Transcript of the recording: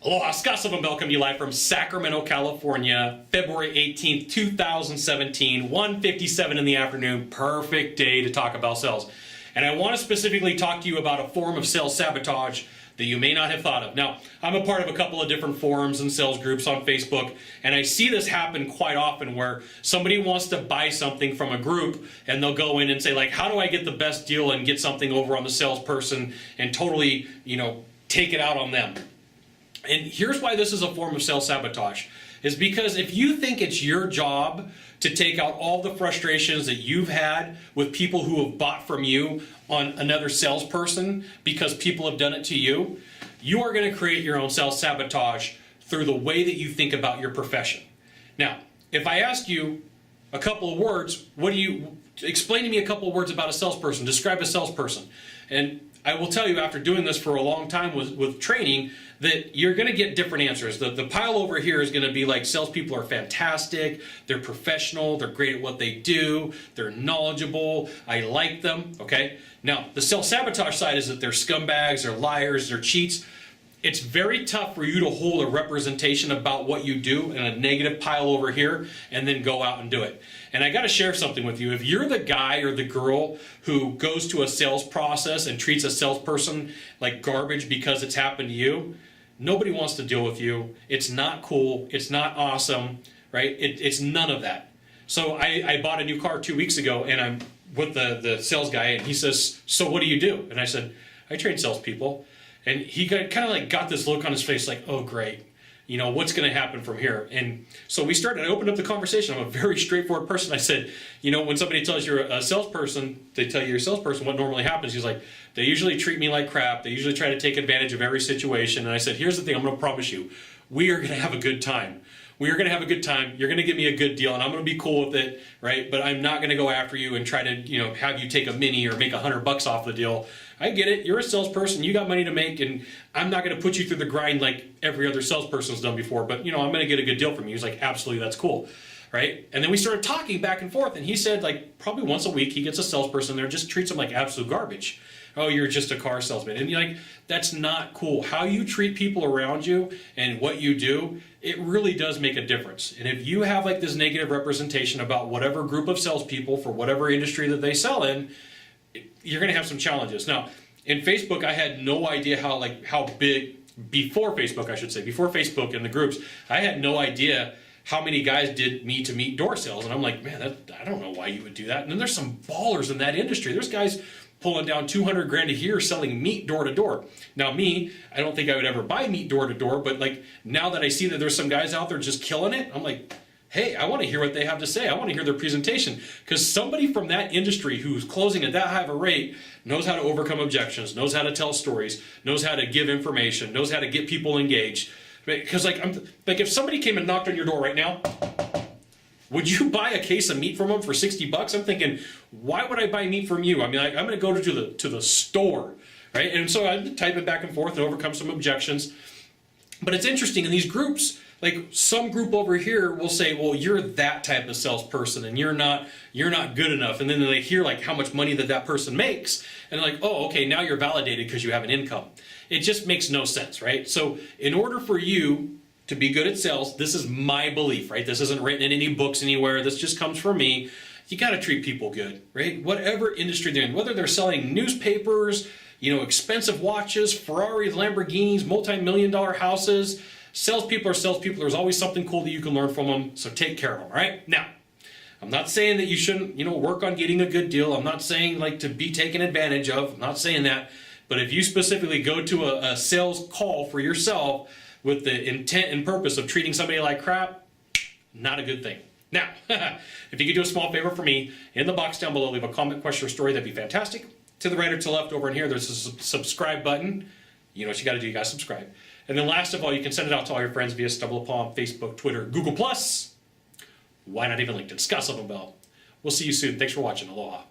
Aloha, Scott Sylvan Bell coming to you live from Sacramento, California, February 18th, 2017, 1:57 in the afternoon. Perfect day to talk about sales. And I want to specifically talk to you about a form of sales sabotage that you may not have thought of. Now, I'm a part of a couple of different forums and sales groups on Facebook, and I see this happen quite often where somebody wants to buy something from a group and they'll go in and say, like, how do I get the best deal and get something over on the salesperson and totally, take it out on them. And here's why this is a form of sales sabotage, is because if you think it's your job to take out all the frustrations that you've had with people who have bought from you on another salesperson because people have done it to you, you are going to create your own sales sabotage through the way that you think about your profession. Now, if I ask you a couple of words, explain to me a couple of words about a salesperson, describe a salesperson. And I will tell you, after doing this for a long time with training, that you're going to get different answers. The pile over here is going to be like, salespeople are fantastic, they're professional, they're great at what they do, they're knowledgeable, I like them, okay? Now, the sales sabotage side is that they're scumbags, they're liars, they're cheats. It's very tough for you to hold a representation about what you do in a negative pile over here and then go out and do it. And I got to share something with you. If you're the guy or the girl who goes to a sales process and treats a salesperson like garbage because it's happened to you, nobody wants to deal with you. It's not cool. It's not awesome, right? It's none of that. So I bought a new car 2 weeks ago, and I'm with the sales guy, and he says, "So what do you do?" And I said, "I train salespeople." And he got this look on his face like, "Oh, great. What's going to happen from here?" And so I opened up the conversation. I'm a very straightforward person. I said, when somebody tells you're a salesperson, they tell you you're a salesperson, what normally happens? He's like, "They usually treat me like crap. They usually try to take advantage of every situation." And I said, "Here's the thing, I'm going to promise you, we are going to have a good time. We are going to have a good time. You're going to give me a good deal, and I'm going to be cool with it, right? But I'm not going to go after you and try to, have you take a mini or make $100 off the deal. I get it. You're a salesperson. You got money to make, and I'm not going to put you through the grind like every other salesperson's done before. But I'm going to get a good deal from you." He's like, "Absolutely, that's cool." Right? And then we started talking back and forth, and he said, like, probably once a week he gets a salesperson there and just treats them like absolute garbage. "Oh, you're just a car salesman." And you're like, that's not cool. How you treat people around you and what you do, it really does make a difference. And if you have like this negative representation about whatever group of salespeople for whatever industry that they sell in, you're going to have some challenges. Now, in Facebook, I had no idea how big, before Facebook and the groups, I had no idea how many guys did meet door sales. And I'm like, man, I don't know why you would do that. And then there's some ballers in that industry. There's guys pulling down 200 grand a year selling meat door to door. Now me, I don't think I would ever buy meat door to door, but like now that I see that there's some guys out there just killing it, I'm like, hey, I want to hear what they have to say. I want to hear their presentation, because somebody from that industry who's closing at that high of a rate knows how to overcome objections, knows how to tell stories, knows how to give information, knows how to get people engaged. Because if somebody came and knocked on your door right now, would you buy a case of meat from them for $60? I'm thinking, why would I buy meat from you? I mean, I'm going to go to the store, right? And so I type it back and forth and overcome some objections. But it's interesting in these groups, like some group over here will say, well, you're that type of salesperson and you're not good enough. And then they hear like how much money that person makes, and they're like, oh, okay, now you're validated because you have an income. It just makes no sense, right? So in order for you to be good at sales, this is my belief, right? This isn't written in any books anywhere. This just comes from me. You got to treat people good, right? Whatever industry they're in, whether they're selling newspapers, expensive watches, Ferraris, Lamborghinis, multi-million-dollar houses, salespeople are salespeople. There's always something cool that you can learn from them, so take care of them, right? Now, I'm not saying that you shouldn't, work on getting a good deal. I'm not saying like to be taken advantage of. I'm not saying that. But if you specifically go to a sales call for yourself with the intent and purpose of treating somebody like crap, not a good thing. Now, if you could do a small favor for me, in the box down below, leave a comment, question, or story, that'd be fantastic. To the right or to the left over in here, there's a subscribe button. You know what you got to do, you got to subscribe. And then last of all, you can send it out to all your friends via StumbleUpon, Facebook, Twitter, Google+. Why not even LinkedIn? Scott Sylvan Bell. We'll see you soon. Thanks for watching. Aloha.